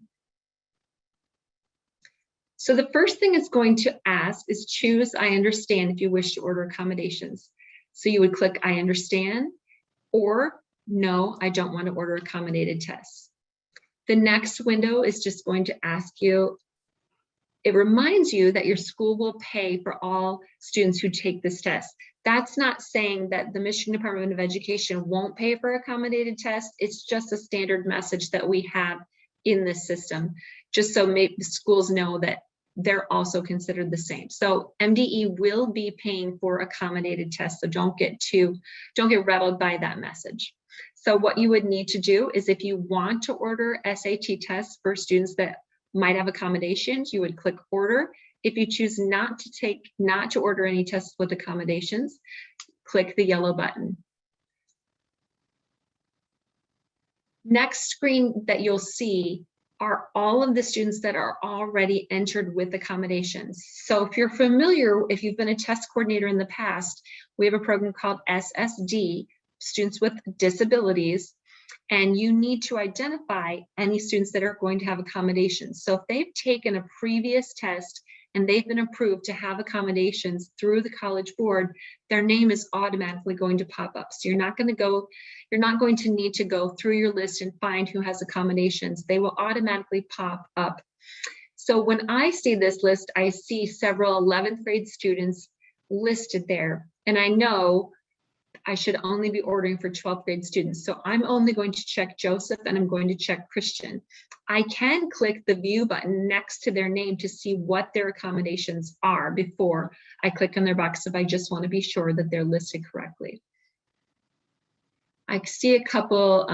So the first thing it's going to ask is choose I understand if you wish to order accommodations. So you would click I understand, or no, I don't want to order accommodated tests. The next window is just going to ask you, it reminds you that your school will pay for all students who take this test. That's not saying that the Michigan Department of Education won't pay for accommodated tests. It's just a standard message that we have in this system, just so maybe schools know that they're also considered the same. So MDE will be paying for accommodated tests, so don't get rattled by that message. So what you would need to do is, if you want to order SAT tests for students that might have accommodations, you would click order. If you choose not to order any tests with accommodations, click the yellow button. Next screen that you'll see are all of the students that are already entered with accommodations. So if you're familiar, if you've been a test coordinator in the past, we have a program called SSD, Students with Disabilities, and you need to identify any students that are going to have accommodations. So if they've taken a previous test and they've been approved to have accommodations through the College Board, their name is automatically going to pop up. So you're not going to need to go through your list and find who has accommodations. They will automatically pop up. So when I see this list, I see several 11th grade students listed there, and I know I should only be ordering for 12th grade students. So I'm only going to check Joseph, and I'm going to check Christian. I can click the view button next to their name to see what their accommodations are before I click on their box if I just want to be sure that they're listed correctly. I see a couple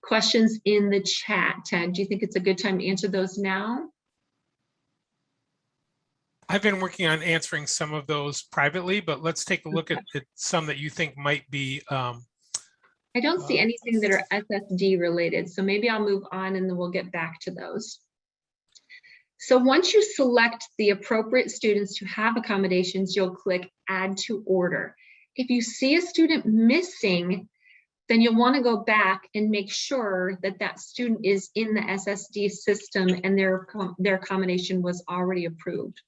questions in the chat. Ted, do you think it's a good time to answer those now? I've been working on answering some of those privately, but let's take a look at some that you think might be. I don't see anything that are SSD related, so maybe I'll move on and then we'll get back to those. So once you select the appropriate students to have accommodations, you'll click Add to Order. If you see a student missing, then you'll want to go back and make sure that that student is in the SSD system and their accommodation was already approved.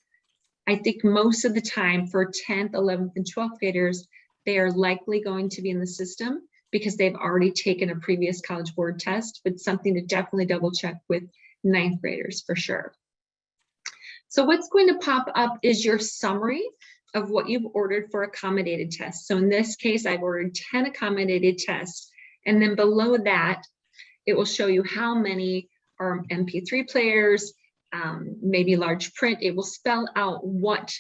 I think most of the time for 10th, 11th, and 12th graders, they are likely going to be in the system because they've already taken a previous College Board test, but something to definitely double check with 9th graders for sure. So what's going to pop up is your summary of what you've ordered for accommodated tests. So in this case, I've ordered 10 accommodated tests, and then below that, it will show you how many are MP3 players, maybe large print. It will spell out what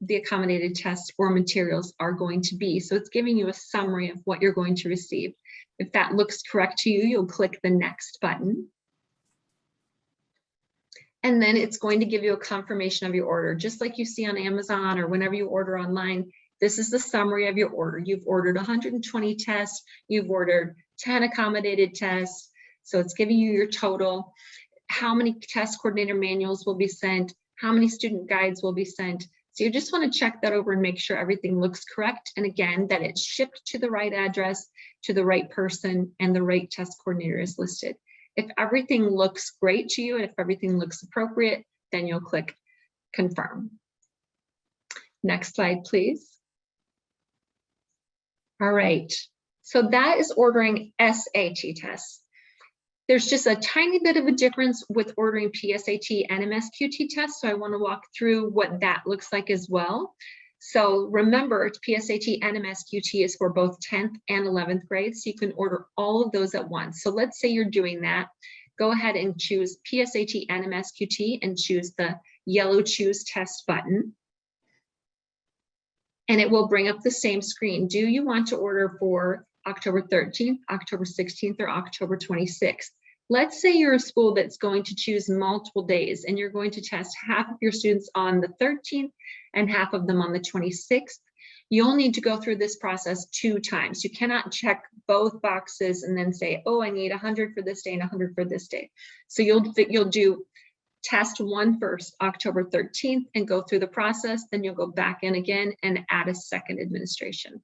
the accommodated tests or materials are going to be. So it's giving you a summary of what you're going to receive. If that looks correct to you, you'll click the next button. And then it's going to give you a confirmation of your order, just like you see on Amazon or whenever you order online. This is the summary of your order. You've ordered 120 tests, you've ordered 10 accommodated tests. So it's giving you your total, how many test coordinator manuals will be sent, how many student guides will be sent. So you just want to check that over and make sure everything looks correct. And again, that it's shipped to the right address, to the right person, and the right test coordinator is listed. If everything looks great to you and if everything looks appropriate, then you'll click confirm. Next slide, please. All right, so that is ordering SAT tests. There's just a tiny bit of a difference with ordering PSAT and NMSQT tests, so I want to walk through what that looks like as well. So remember, PSAT and NMSQT is for both 10th and 11th grade, so you can order all of those at once. So let's say you're doing that. Go ahead and choose PSAT and NMSQT and choose the yellow Choose Test button. And it will bring up the same screen. Do you want to order for October 13th, October 16th, or October 26th? Let's say you're a school that's going to choose multiple days and you're going to test half of your students on the 13th and half of them on the 26th. You'll need to go through this process 2 times. You cannot check both boxes and then say, oh, I need 100 for this day and 100 for this day. So you'll do test one first, October 13th, and go through the process. Then you'll go back in again and add a second administration.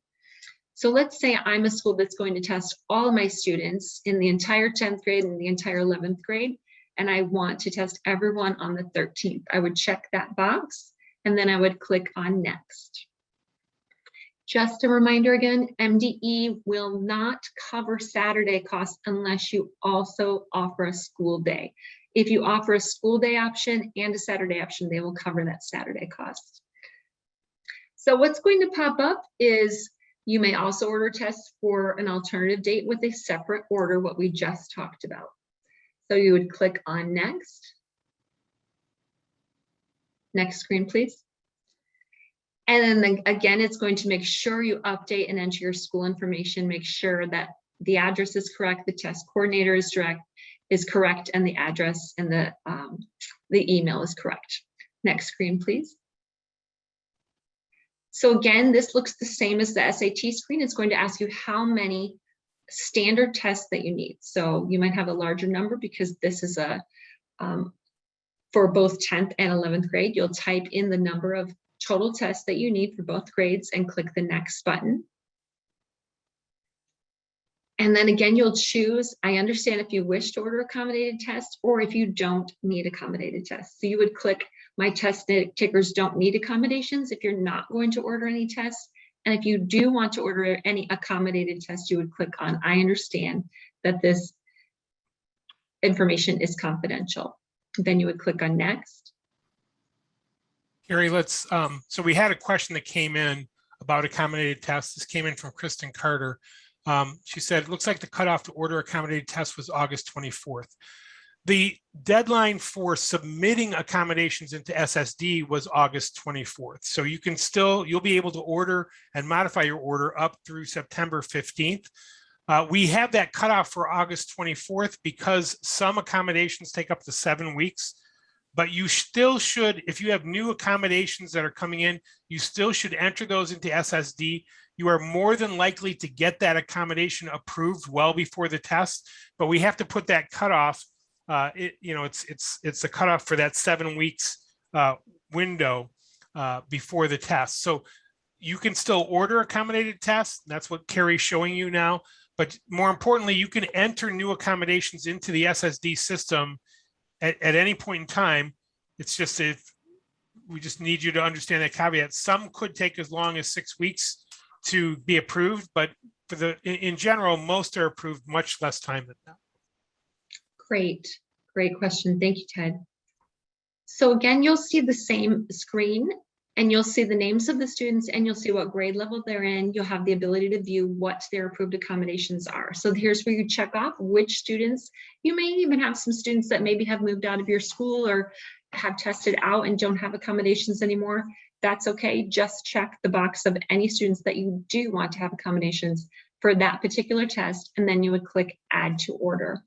So let's say I'm a school that's going to test all my students in the entire 10th grade and the entire 11th grade, and I want to test everyone on the 13th. I would check that box, and then I would click on next. Just a reminder again, MDE will not cover Saturday costs unless you also offer a school day. If you offer a school day option and a Saturday option, they will cover that Saturday cost. So what's going to pop up is you may also order tests for an alternative date with a separate order, what we just talked about. So you would click on next. Next screen, please. And then again, it's going to make sure you update and enter your school information, make sure that the address is correct, the test coordinator is correct, and the address and the email is correct. Next screen, please. So again, this looks the same as the SAT screen. It's going to ask you how many standard tests that you need. So you might have a larger number because this is a for both 10th and 11th grade. You'll type in the number of total tests that you need for both grades and click the next button. And then again, you'll choose, I understand if you wish to order accommodated tests or if you don't need accommodated tests. So you would click my test takers don't need accommodations if you're not going to order any tests. And if you do want to order any accommodated tests, you would click on I understand that this information is confidential. Then you would click on next. Carrie, let's, so we had a question that came in about accommodated tests. This came in from Kristen Carter. She said, it looks like the cutoff to order accommodated tests was August 24th. The deadline for submitting accommodations into SSD was August 24th. So you can still, you'll be able to order and modify your order up through September 15th. We have that cutoff for August 24th because some accommodations take up to 7 weeks. But you still should, if you have new accommodations that are coming in, you still should enter those into SSD. You are more than likely to get that accommodation approved well before the test, but we have to put that cutoff. It's a cutoff for that 7 weeks window before the test. So you can still order accommodated tests. That's what Carrie's showing you now. But more importantly, you can enter new accommodations into the SSD system at any point in time. It's just if we just need you to understand that caveat. Some could take as long as 6 weeks to be approved, but for the in general, most are approved much less time than that. Great question. Thank you, Ted. So again, you'll see the same screen and you'll see the names of the students and you'll see what grade level they're in. You'll have the ability to view what their approved accommodations are. So here's where you check off which students. You may even have some students that maybe have moved out of your school or have tested out and don't have accommodations anymore. That's okay. Just check the box of any students that you do want to have accommodations for that particular test, and then you would click add to order.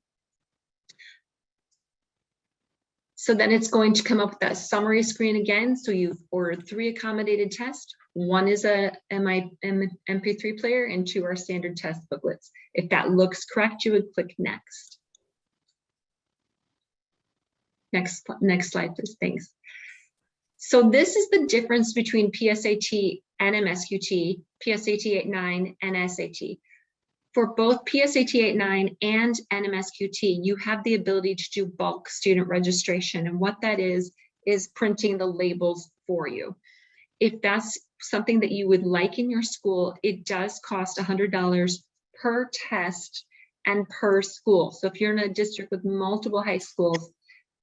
So then it's going to come up with that summary screen again. So you've ordered 3 accommodated tests. 1 is a MP3 player and 2 are standard test booklets. If that looks correct, you would click next. Next slide, please. Thanks. So this is the difference between PSAT, NMSQT, PSAT 8-9, and SAT. For both PSAT 8-9 and NMSQT, you have the ability to do bulk student registration. And what that is printing the labels for you. If that's something that you would like in your school, it does cost $100 per test and per school. So if you're in a district with multiple high schools,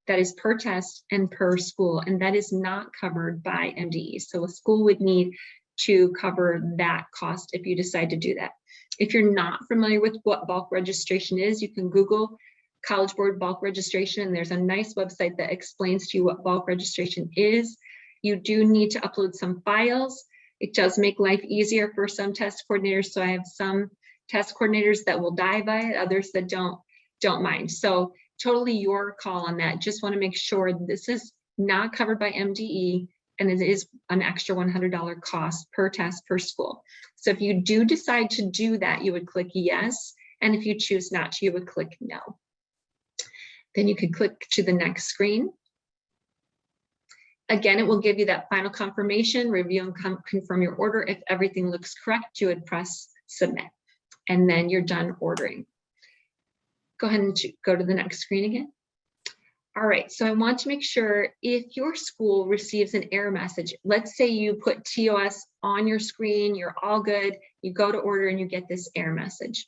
that is per test and per school, and that is not covered by MDE. So a school would need to cover that cost if you decide to do that. If you're not familiar with what bulk registration is, you can Google College Board bulk registration, and there's a nice website that explains to you what bulk registration is. You do need to upload some files. It does make life easier for some test coordinators. So I have some test coordinators that will die by it, others that don't mind. So totally your call on that. Just want to make sure this is not covered by MDE, and it is an extra $100 cost per test per school. So if you do decide to do that, you would click yes. And if you choose not to, you would click no. Then you could click to the next screen. Again, it will give you that final confirmation, review and confirm your order. If everything looks correct, you would press submit, and then you're done ordering. Go ahead and go to the next screen again. All right, so I want to make sure if your school receives an error message, let's say you put TOS on your screen, you're all good, you go to order and you get this error message.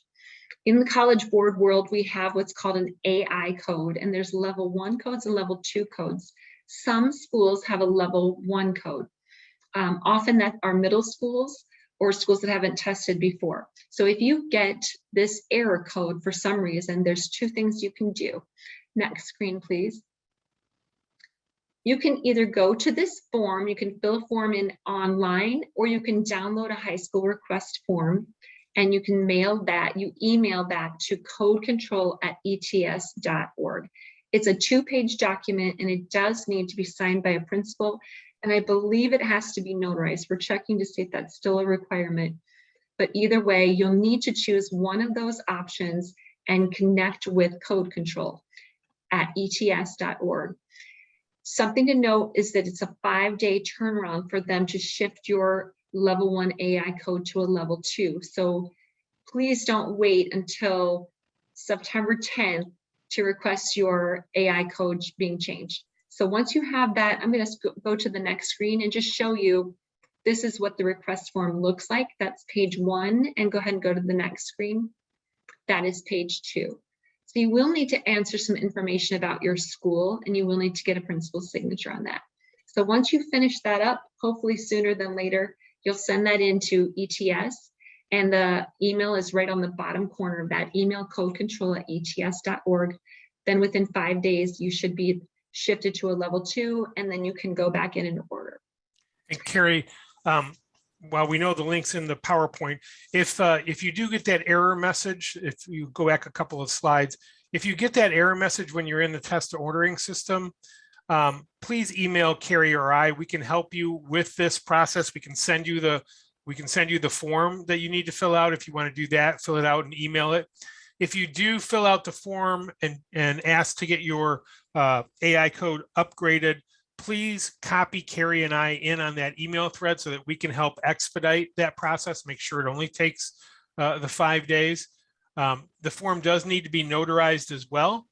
In the College Board world, we have what's called an AI code, and there's level 1 codes and level 2 codes. Some schools have a level 1 code. Often that are middle schools or schools that haven't tested before. So if you get this error code for some reason, there's 2 things you can do. Next screen, please. You can either go to this form, you can fill a form in online, or you can download a high school request form and you can mail that, you email that to codecontrol@ets.org. It's a 2-page document and it does need to be signed by a principal. And I believe it has to be notarized. We're checking to see if that's still a requirement. But either way, you'll need to choose one of those options and connect with Code Control at ets.org. Something to note is that it's a 5-day turnaround for them to shift your level 1 AI code to a level 2. So please don't wait until September 10th to request your AI code being changed. So once you have that, I'm going to go to the next screen and just show you this is what the request form looks like. That's page 1, and go ahead and go to the next screen. That is page 2. So you will need to answer some information about your school, and you will need to get a principal's signature on that. So once you finish that up, hopefully sooner than later, you'll send that into ETS, and the email is right on the bottom corner of that email, codecontrol@ets.org. Then within 5 days, you should be shifted to a level 2, and then you can go back in and order. And Carrie, while we know the link's in the PowerPoint, if you do get that error message, if you go back a couple of slides, if you get that error message when you're in the test ordering system, please email Carrie or I. We can help you with this process. We can send you the form that you need to fill out. If you want to do that, fill it out and email it. If you do fill out the form and ask to get your AI code upgraded, please copy Carrie and I in on that email thread so that we can help expedite that process, make sure it only takes the 5 days. The form does need to be notarized as well.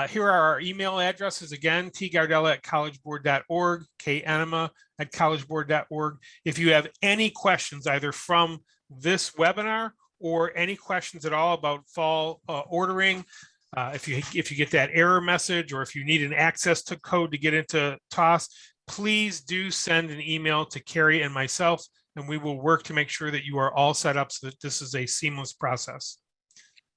Here are our email addresses again: tgardella@collegeboard.org, kenema@collegeboard.org. If you have any questions, either from this webinar or any questions at all about fall ordering, if you get that error message, or if you need an access to code to get into TOS, please do send an email to Carrie and myself, and we will work to make sure that you are all set up so that this is a seamless process.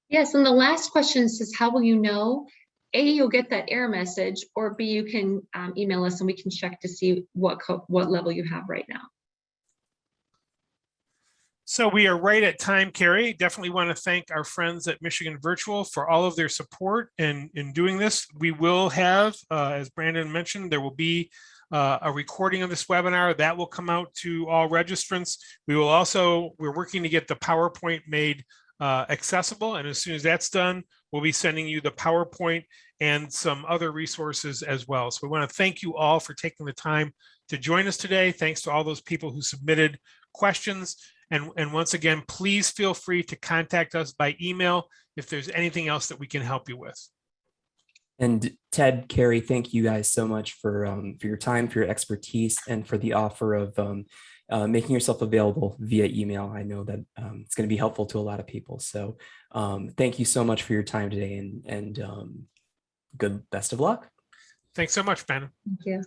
Yes, and the last question says, how will you know? A, you'll get that error message, or B, you can email us and we can check to see what level you have right now. So we are right at time, Carrie. Definitely want to thank our friends at Michigan Virtual for all of their support in doing this. We will have, as Brandon mentioned, there will be a recording of this webinar that will come out to all registrants. We're working to get the PowerPoint made accessible, and as soon as that's done, we'll be sending you the PowerPoint and some other resources as well. So we want to thank you all for taking the time to join us today. Thanks to all those people who submitted questions. And once again, please feel free to contact us by email if there's anything else that we can help you with. And Ted, Carrie, thank you guys so much for your time, for your expertise, and for the offer of making yourself available via email. I know that it's going to be helpful to a lot of people. So thank you so much for your time today, and best of luck. Thanks so much, Ben. Thank you.